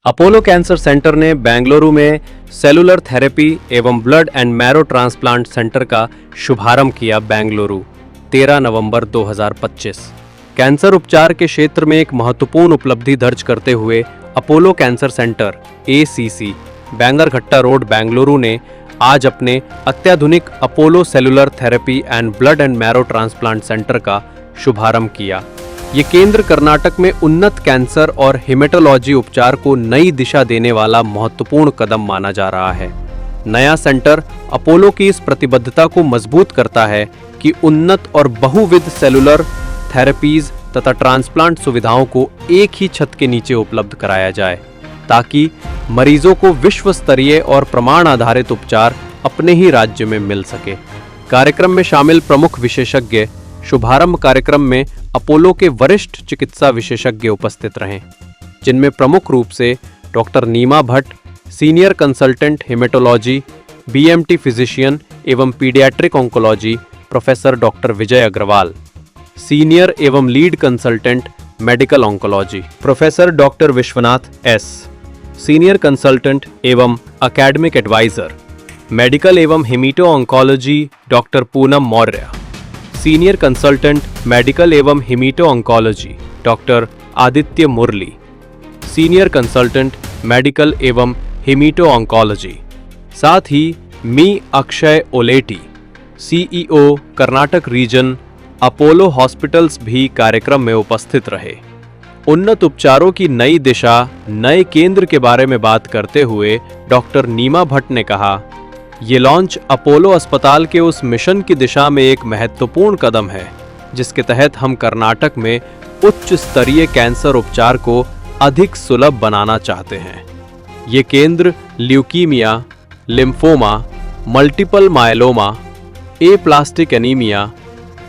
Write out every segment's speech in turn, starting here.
Apollo cancer centre ने बेंगलुरु में cellular therapy एवं blood and marrow transplant centre का शुभारंभ किया। बेंगलुरु 13 नवंबर 2025। कैंसर उपचार के क्षेत्र में एक महत्वपूर्ण उपलब्धि दर्ज करते हुए Apollo cancer centre ACC Bannerghatta road Bengaluru ने आज अपने अत्याधुनिक Apollo cellular therapy and blood and marrow transplant centre का शुभारंभ किया। ये केंद्र कर्नाटक में उन्नत कैंसर और हेमेटोलॉजी उपचार को नई दिशा देने वाला महत्वपूर्ण कदम माना जा रहा है। नया सेंटर अपोलो की इस प्रतिबद्धता को मजबूत करता है कि उन्नत और बहुविध सेलुलर थेरेपीज तथा ट्रांसप्लांट सुविधाओं को एक ही छत के नीचे उपलब्ध कराया जाए, ताकि मरीजों को विश्व स्तरीय और प्रमाण आधारित उपचार अपने ही राज्य में मिल सके। कार्यक्रम में शामिल प्रमुख विशेषज्ञ शुभारंभ कार्यक्रम में अपोलो के वरिष्ठ चिकित्सा विशेषज्ञ उपस्थित रहे, जिनमें प्रमुख रूप से doctor Neema Bhatt, senior consultant haematology, BMT physician एवं paediatric oncology professor doctor Vijay Agarwal, senior एवं lead consultant medical oncology professor doctor Vishwanath S, senior consultant एवं एकेडमिक एडवाइजर मेडिकल एवं haemato oncology doctor Poonam Maurya, senior consultant medical एवं haemato oncology doctor Aditya Murali, senior consultant medical एवं haemato oncology. साथ ही मी Akshay Oleti, CEO Karnataka region Apollo hospitals भी कार्यक्रम में उपस्थित रहे। उन्नत उपचारों की नई दिशा, नए केंद्र के बारे में बात करते हुए डॉक्टर नीमा भट्ट ने कहा, ये लॉन्च अपोलो अस्पताल के उस मिशन की दिशा में एक महत्वपूर्ण कदम है, जिसके तहत हम कर्नाटक में उच्च स्तरीय कैंसर उपचार को अधिक सुलभ बनाना चाहते हैं। ये केंद्र leukaemia, lymphoma, multiple myeloma, aplastic anaemia,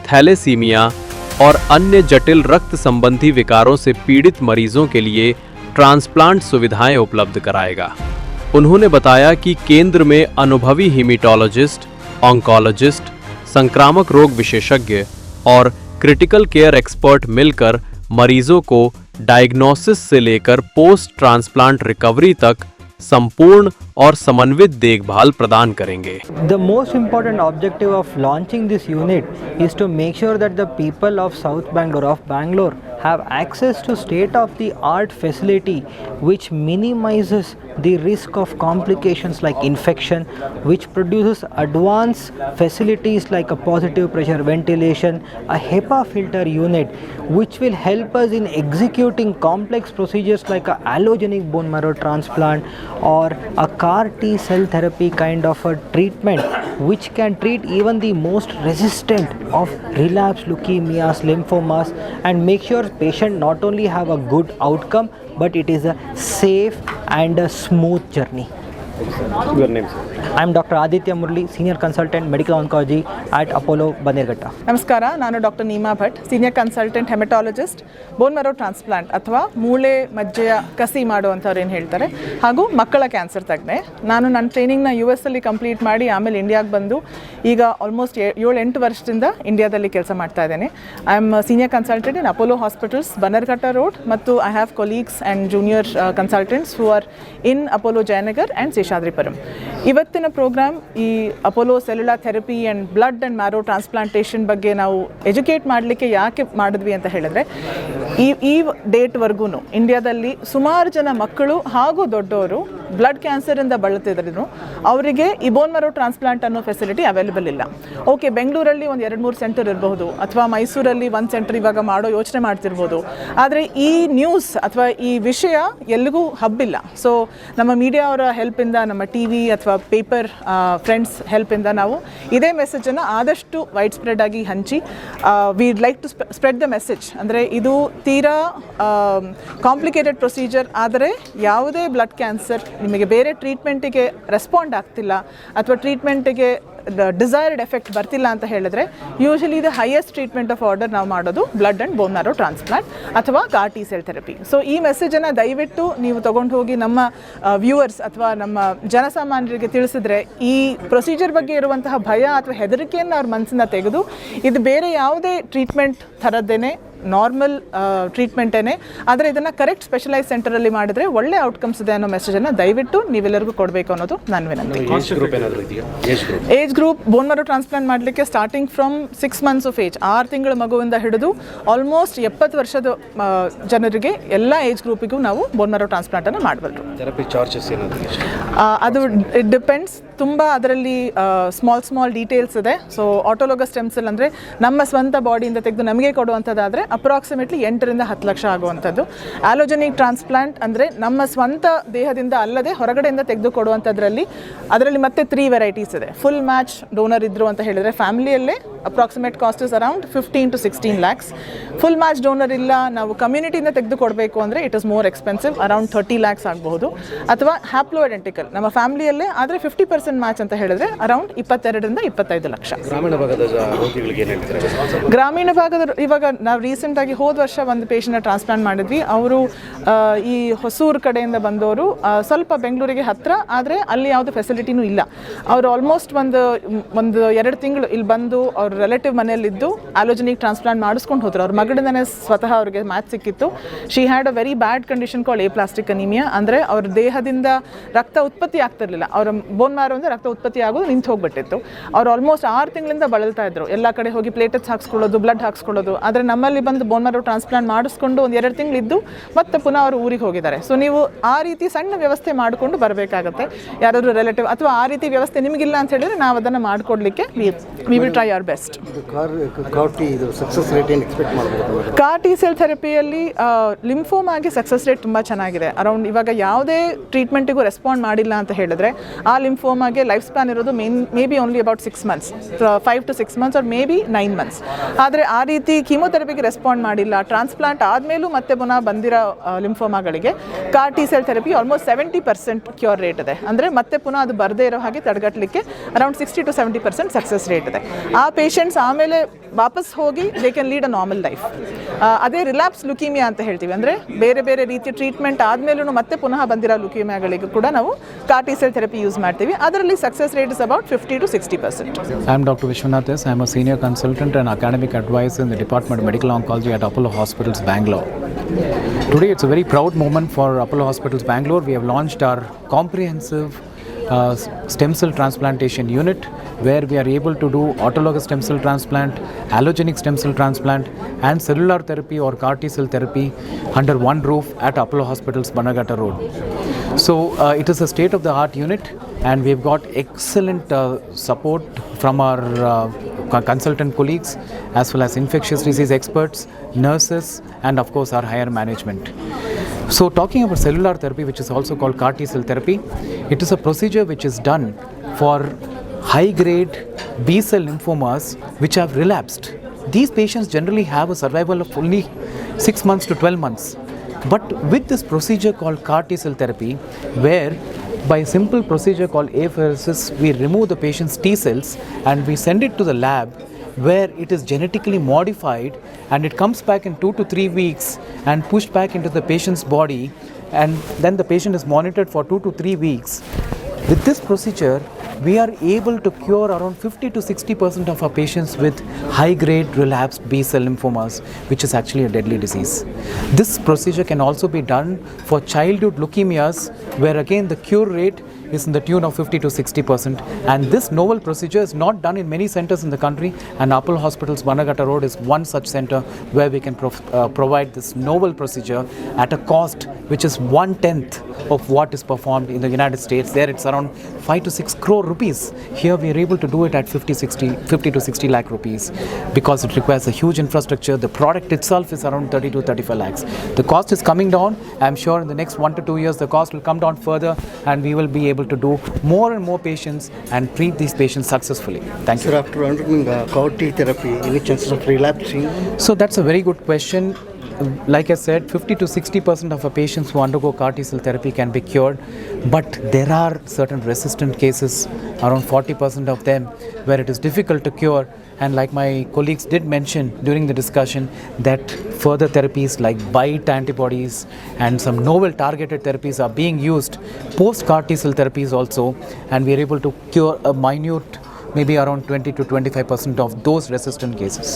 thalassaemia और अन्य जटिल रक्त संबंधी विकारों से पीड़ित मरीजों के लिए ट्रांसप्लांट सुविधाएं उपलब्ध कराएगा। उन्होंने बताया कि केंद्र में अनुभवी हेमेटोलॉजिस्ट, ऑन्कोलॉजिस्ट, संक्रामक रोग विशेषज्ञ और क्रिटिकल केयर एक्सपर्ट मिलकर मरीजों को डायग्नोसिस से लेकर पोस्ट ट्रांसप्लांट रिकवरी तक संपूर्ण और समन्वित देखभाल प्रदान करेंगे। The most important objective of launching this unit is to make sure that the people of South Bangalore have access to state-of-the-art facility which minimizes the risk of complications like infection, which produces advanced facilities like a positive pressure ventilation, a HEPA filter unit, which will help us in executing complex procedures like a allogenic bone marrow transplant or a CAR T cell therapy kind of a treatment, which can treat even the most resistant of relapsed leukemias, lymphomas, and make sure patient not only have a good outcome, but it is a safe and a smooth journey. Your name, sir? I am Dr. Aditya Murli, Senior Consultant Medical Oncology at Apollo Bannerghatta. ನಮಸ್ಕಾರ, ನಾನು doctor Neema Bhat, senior consultant haematologist, bone marrow transplant ಅಥವಾ ಮೂಳೆ ಮಜ್ಜೆಯ ಕಸಿ ಮಾಡುವಂಥವ್ರು ಏನು ಹೇಳ್ತಾರೆ, ಹಾಗೂ ಮಕ್ಕಳ cancer ತಜ್ಞೆ. ನಾನು ನನ್ನ ಟ್ರೈನಿಂಗ್ನ US ಅಲ್ಲಿ ಕಂಪ್ಲೀಟ್ ಮಾಡಿ ಆಮೇಲೆ ಇಂಡಿಯಾಗೆ ಬಂದು ಈಗ ಆಲ್ಮೋಸ್ಟ್ 7-8 ವರ್ಷದಿಂದ ಇಂಡಿಯಾದಲ್ಲಿ ಕೆಲಸ ಮಾಡ್ತಾ ಇದ್ದೇನೆ. I am senior consultant in Apollo hospitals Bannerghatta road, ಮತ್ತು I have colleagues and junior consultants who are in Apollo Jayanagar and Seshadripuram. ಇವತ್ತಿನ ಪ್ರೋಗ್ರಾಮ್ ಈ Apollo cellular therapy and blood and marrow transplantation ಬಗ್ಗೆ ನಾವು ಎಜುಕೇಟ್ ಮಾಡಲಿಕ್ಕೆ ಯಾಕೆ ಮಾಡಿದ್ವಿ ಅಂತ ಹೇಳಿದ್ರೆ, ಈ ಡೇಟ್ವರೆಗೂ ಇಂಡಿಯಾದಲ್ಲಿ ಸುಮಾರು ಜನ ಮಕ್ಕಳು ಹಾಗೂ ದೊಡ್ಡವರು ಬ್ಲಡ್ ಕ್ಯಾನ್ಸರಿಂದ ಬಳಲ್ತಿದ್ರು. ಅವರಿಗೆ ಈ ಬೋನ್ ಮ್ಯಾರೋ ಟ್ರಾನ್ಸ್ಪ್ಲಾಂಟ್ ಅನ್ನೋ ಫೆಸಿಲಿಟಿ ಅವೈಲೇಬಲ್ ಇಲ್ಲ. ಓಕೆ, ಬೆಂಗಳೂರಲ್ಲಿ ಒಂದು 2-3 ಸೆಂಟರ್ ಇರಬಹುದು, ಅಥವಾ ಮೈಸೂರಲ್ಲಿ 1 ಸೆಂಟರ್ ಇವಾಗ ಮಾಡೋ ಯೋಚನೆ ಮಾಡ್ತಿರ್ಬೋದು. ಆದರೆ ಈ ನ್ಯೂಸ್ ಅಥವಾ ಈ ವಿಷಯ ಎಲ್ಲಿಗೂ ಹಬ್ಬಿಲ್ಲ. ಸೊ ನಮ್ಮ ಮೀಡಿಯಾ ಅವರ ಹೆಲ್ಪಿಂದ, ನಮ್ಮ TV ಅಥವಾ ಪೇಪರ್ ಫ್ರೆಂಡ್ಸ್ ಹೆಲ್ಪಿಂದ ನಾವು ಇದೇ ಮೆಸೇಜನ್ನು ಆದಷ್ಟು ವೈಡ್ ಸ್ಪ್ರೆಡ್ ಆಗಿ ಹಂಚಿ, would like to spread the message. ಅಂದರೆ ಇದು ತೀರಾ ಕಾಂಪ್ಲಿಕೇಟೆಡ್ ಪ್ರೊಸೀಜರ್, ಆದರೆ ಯಾವುದೇ ಬ್ಲಡ್ ಕ್ಯಾನ್ಸರ್ ನಿಮಗೆ ಬೇರೆ ಟ್ರೀಟ್ಮೆಂಟಿಗೆ ರೆಸ್ಪಾಂಡ್ ಆಗ್ತಿಲ್ಲ ಅಥವಾ ಟ್ರೀಟ್ಮೆಂಟಿಗೆ ಡಿಸೈರ್ಡ್ ಎಫೆಕ್ಟ್ ಬರ್ತಿಲ್ಲ ಅಂತ ಹೇಳಿದ್ರೆ, usually the highest treatment of order ನಾವು ಮಾಡೋದು blood and bone marrow transplant ಅಥವಾ CAR T cell therapy. So ಈ ಮೆಸೇಜನ್ನು ದಯವಿಟ್ಟು ನೀವು ತೊಗೊಂಡು ಹೋಗಿ ನಮ್ಮ ವ್ಯೂವರ್ಸ್ ಅಥವಾ ನಮ್ಮ ಜನಸಾಮಾನ್ಯರಿಗೆ ತಿಳಿಸಿದ್ರೆ, ಈ ಪ್ರೊಸೀಜರ್ ಬಗ್ಗೆ ಇರುವಂತಹ ಭಯ ಅಥವಾ ಹೆದರಿಕೆಯನ್ನು ಅವ್ರ ಮನಸ್ಸಿಂದ ತೆಗೆದು ಇದು ಬೇರೆ ಯಾವುದೇ ಟ್ರೀಟ್ಮೆಂಟ್ ಥರದ್ದೇನೆ ನಾರ್ಮಲ್ ಟ್ರೀಟ್ಮೆಂಟೇ, ಆದರೆ ಇದನ್ನು ಕರೆಕ್ಟ್ ಸ್ಪೆಷಲೈಸ್ ಸೆಂಟರಲ್ಲಿ ಮಾಡಿದ್ರೆ ಒಳ್ಳೆ ಔಟ್ಕಮ್ಸ್ ಇದೆ ಅನ್ನೋ ಮೆಸೇಜನ್ನು ದಯವಿಟ್ಟು ನೀವೆಲ್ಲರಿಗೂ ಕೊಡಬೇಕು ಅನ್ನೋದು ನನ್ನ ವಿನಂತಿ. ಏಜ್ ಗ್ರೂಪ್ ಏನಾದರೂ ಇದೆಯಾ? Age group bone marrow transplant ಮಾಡಲಿಕ್ಕೆ starting from 6 months of age, 6 ತಿಂಗಳ ಮಗುವಿಂದ ಹಿಡಿದು ಆಲ್ಮೋಸ್ಟ್ 70 ವರ್ಷದ ಜನರಿಗೆ ಎಲ್ಲ ಏಜ್ ಗ್ರೂಪಿಗೂ ನಾವು ಬೋನ್ ಮ್ಯಾರೋ ಟ್ರಾನ್ಸ್ಪ್ಲಾಂಟನ್ನು ಮಾಡಬಲ್ರು. ಥೆರಪಿ ಚಾರ್ಜಸ್ ಏನಾದರೂ? ಅದು ಇಟ್ ಡಿಪೆಂಡ್ಸ್, ತುಂಬ ಅದರಲ್ಲಿ ಸ್ಮಾಲ್ ಡೀಟೇಲ್ಸ್ ಇದೆ. ಸೊ ಆಟೋಲೋಗಸ್ ಸ್ಟೆಮ್ ಸೆಲ್ ಅಂದರೆ ನಮ್ಮ ಸ್ವಂತ ಬಾಡಿಯಿಂದ ತೆಗೆದು ನಮಗೆ ಕೊಡುವಂಥದ್ದಾದರೆ ಅಪ್ರಾಕ್ಸಿಮೇಟ್ಲಿ 8 ರಿಂದ 10 ಲಕ್ಷ ಆಗುವಂಥದ್ದು. ಆಲೋಜೆನಿಕ್ ಟ್ರಾನ್ಸ್ಪ್ಲಾಂಟ್ ಅಂದರೆ ನಮ್ಮ ಸ್ವಂತ ದೇಹದಿಂದ ಅಲ್ಲದೆ ಹೊರಗಡೆಯಿಂದ ತೆಗೆದು ಕೊಡುವಂಥದ್ರಲ್ಲಿ ಅದರಲ್ಲಿ ಮತ್ತೆ 3 ವೆರೈಟೀಸ್ ಇದೆ. ಫುಲ್ ಮ್ಯಾಚ್ ಡೋನರ್ ಇದ್ರು ಅಂತ ಹೇಳಿದರೆ ಫ್ಯಾಮಿಲಿಯಲ್ಲೇ approximate cost is around 15 to 16 lakhs. Full match donor ಇಲ್ಲ, ನಾವು ಕಮ್ಯುನಿಟಿಯಿಂದ ತೆಗೆದು ಕೊಡಬೇಕು ಅಂದರೆ it is more expensive, around 30 lakhs ಆಗಬಹುದು. ಅಥವಾ ಹ್ಯಾಪ್ಲೋ ಐಡೆಂಟಿಕಲ್ ನಮ್ಮ ಫ್ಯಾಮಿಲಿಯಲ್ಲೇ ಆದರೆ 50% ಮ್ಯಾಚ್ ಅಂತ ಹೇಳಿದ್ರೆ ಅರೌಂಡ್ 22 ರಿಂದ 25 ಲಕ್ಷ. ಗ್ರಾಮೀಣ ಭಾಗದ ರೋಗಿಗಳಿಗೆ ಏನು ಹೇಳ್ತಾರೆ? ಗ್ರಾಮೀಣ ಭಾಗದ ಇವಾಗ ನಾವು ರೀಸೆಂಟಾಗಿ ಹೋದ ವರ್ಷ ಒಂದು ಪೇಷಂಟ್ನ ಟ್ರಾನ್ಸ್ಪ್ಲಾಂಟ್ ಮಾಡಿದ್ವಿ. ಅವರು ಈ ಹೊಸೂರು ಕಡೆಯಿಂದ ಬಂದವರು, ಸ್ವಲ್ಪ ಬೆಂಗಳೂರಿಗೆ ಹತ್ತಿರ, ಆದರೆ ಅಲ್ಲಿ ಯಾವುದೇ ಫೆಸಿಲಿಟಿನೂ ಇಲ್ಲ. ಅವರು ಆಲ್ಮೋಸ್ಟ್ ಒಂದು 2 ತಿಂಗಳು ಇಲ್ಲಿ ಬಂದು ಅವ್ರ ರಿಲೇಟಿವ್ ಮನೆಯಲ್ಲಿದ್ದು ಆಲೋಜೆನಿಕ್ ಟ್ರಾನ್ಸ್ಪ್ಲಾಂಟ್ ಮಾಡಿಸ್ಕೊಂಡು ಹೋದ್ರು. ಅವ್ರ ಮಗಳಿಂದನೇ ಸ್ವತಃ ಅವ್ರಿಗೆ ಮ್ಯಾಚ್ ಸಿಕ್ಕಿತ್ತು. She had a very bad condition called aplastic anaemia, ಅಂದರೆ ಅವ್ರ ದೇಹದಿಂದ ರಕ್ತ ಉತ್ಪತ್ತಿ ಆಗ್ತಿರ್ಲಿಲ್ಲ. ಅವರ ಬೋನ್ ಮ್ಯಾರೋ ಅಂದರೆ ರಕ್ತ ಉತ್ಪತ್ತಿ ಆಗೋದು ನಿಂತು ಹೋಗ್ಬಿಟ್ಟಿತ್ತು. ಅವ್ರು ಆಲ್ಮೋಸ್ಟ್ 6 ತಿಂಗಳಿಂದ ಬಳಲ್ತಾ ಇದ್ರು, ಎಲ್ಲ ಕಡೆ ಹೋಗಿ ಪ್ಲೇಟೆಟ್ಸ್ ಹಾಕ್ಸ್ಕೊಳ್ಳೋದು, ಬ್ಲಡ್ ಹಾಕ್ಸ್ಕೊಳ್ಳೋದು. ಆದರೆ ನಮ್ಮಲ್ಲಿ ಬಂದು ಬೋನ್ ಮ್ಯಾರೋ ಟ್ರಾನ್ಸ್ಪ್ಲಾಂಟ್ ಮಾಡಿಸ್ಕೊಂಡು ಒಂದು 2 ತಿಂಗಳಿದ್ದು ಮತ್ತೆ ಪುನಃ ಅವರು ಊರಿಗೆ ಹೋಗಿದ್ದಾರೆ. ಸೊ ನೀವು ಆ ರೀತಿ ಸಣ್ಣ ವ್ಯವಸ್ಥೆ ಮಾಡಿಕೊಂಡು ಬರಬೇಕಾಗತ್ತೆ. ಯಾರಾದರೂ ರಿಲೇಟಿವ್ ಅಥವಾ ಆ ರೀತಿ ವ್ಯವಸ್ಥೆ ನಿಮಗಿಲ್ಲ ಅಂತ ಹೇಳಿದ್ರೆ ನಾವು ಅದನ್ನು ಮಾಡಿಕೊಡ್ಲಿಕ್ಕೆ we will try our best. CAR T cell ಥೆರಪಿಯಲ್ಲಿ ಲಿಂಫೋಮಾಗಿ ಸಕ್ಸಸ್ ರೇಟ್ ತುಂಬ ಚೆನ್ನಾಗಿದೆ. ಅರೌಂಡ್ ಇವಾಗ ಯಾವುದೇ ಟ್ರೀಟ್ಮೆಂಟಿಗೂ ರೆಸ್ಪಾಂಡ್ ಮಾಡಿಲ್ಲ ಅಂತ ಹೇಳಿದ್ರೆ ಆ ಲಿಂಫೋಮಾಗೆ ಲೈಫ್ ಸ್ಪ್ಯಾನ್ ಇರೋದು maybe only about 6 months, 5 to 6 months or maybe 9 months. ಆದರೆ ಆ ರೀತಿ ಕೀಮೋಥೆರಪಿಗೆ ರೆಸ್ಪಾಂಡ್ ಮಾಡಿಲ್ಲ, ಟ್ರಾನ್ಸ್ಪ್ಲಾಂಟ್ ಆದಮೇಲೂ ಮತ್ತೆ ಪುನಃ ಬಂದಿರೋ ಲಿಂಫೋಮಾಗಳಿಗೆ CAR T cell therapy almost 70% cure rate ಇದೆ. ಅಂದರೆ ಮತ್ತೆ ಪುನಃ ಅದು ಬರದೇ ಇರೋ ಹಾಗೆ ತಡೆಗಟ್ಟಲಿಕ್ಕೆ ಅರೌಂಡ್ 60 to 70% ಸಕ್ಸಸ್ ರೇಟ್ ಇದೆ. ಆ ಪೇಷಂಟ್ಸ್ ಆಮೇಲೆ ವಾಪಸ್ ಹೋಗಿ they can lead a normal life. ಅದೇ ರಿಲ್ಯಾಪ್ಸ್ ಲುಕೀಮಿಯಾ ಅಂತ ಹೇಳ್ತೀವಿ, ಅಂದರೆ ಬೇರೆ ಬೇರೆ ರೀತಿಯ ಟ್ರೀಟ್ಮೆಂಟ್ ಆದಮೇಲೂ ಮತ್ತೆ ಪುನಃ ಬಂದಿರೋ ಲುಕೀಮಿಯಾಗಳಿಗೂ ಕೂಡ ನಾವು car T cell therapy use ಮಾಡ್ತೀವಿ. ಅದರಲ್ಲಿ success rate is about 50 to 60%. I am Dr. Vishwanath S. I am a senior consultant and academic advisor in the Department of Medical Oncology at Apollo Hospitals, Bangalore. Today it's a very proud moment for Apollo Hospitals, Bangalore. We have launched our comprehensive stem cell transplantation unit, where we are able to do autologous stem cell transplant, allogenic stem cell transplant and cellular therapy or CAR T cell therapy under one roof at Apollo Hospitals, Banagatta Road. So it is a state-of-the-art unit, and we've got excellent support from our consultant colleagues as well as infectious disease experts, nurses and of course our higher management. So talking about cellular therapy, which is also called CAR T cell therapy, it is a procedure which is done for high-grade B-cell lymphomas which have relapsed. These patients generally have a survival of only 6 months to 12 months. But with this procedure called CAR T cell therapy, where by a simple procedure called apheresis, we remove the patient's T cells and we send it to the lab, where it is genetically modified and it comes back in 2 to 3 weeks and pushed back into the patient's body, and then the patient is monitored for 2 to 3 weeks. With this procedure, we are able to cure around 50 to 60% of our patients with high-grade relapsed B-cell lymphomas, which is actually a deadly disease. This procedure can also be done for childhood leukemias, where again the cure rate is in the tune of 50 to 60%. And this novel procedure is not done in many centers in the country, and Apollo Hospitals, Banagatta Road is one such center where we can provide this novel procedure at a cost which is 1/10 of what is performed in the United States. There it's around 5 to 6 crore rupees. Here we are able to do it at 50 to 60 lakh rupees, because it requires a huge infrastructure. The product itself is around 30 to 35 lakhs. The cost is coming down. I'm sure in the next 1 to 2 years the cost will come down further, and we will be able to do more and more patients and treat these patients successfully. Thank you. Sir, after undergoing CAR T therapy, any chances of relapsing? So that's a very good question. Like I said, 50 to 60% of our patients who undergo CAR T cell therapy can be cured, but there are certain resistant cases, around 40% of them, where it is difficult to cure. And like my colleagues did mention during the discussion, that further therapies like BiTE antibodies and some novel targeted therapies are being used post CAR T cell therapies also, and we are able to cure a minute, maybe around 20 to 25% of those resistant cases.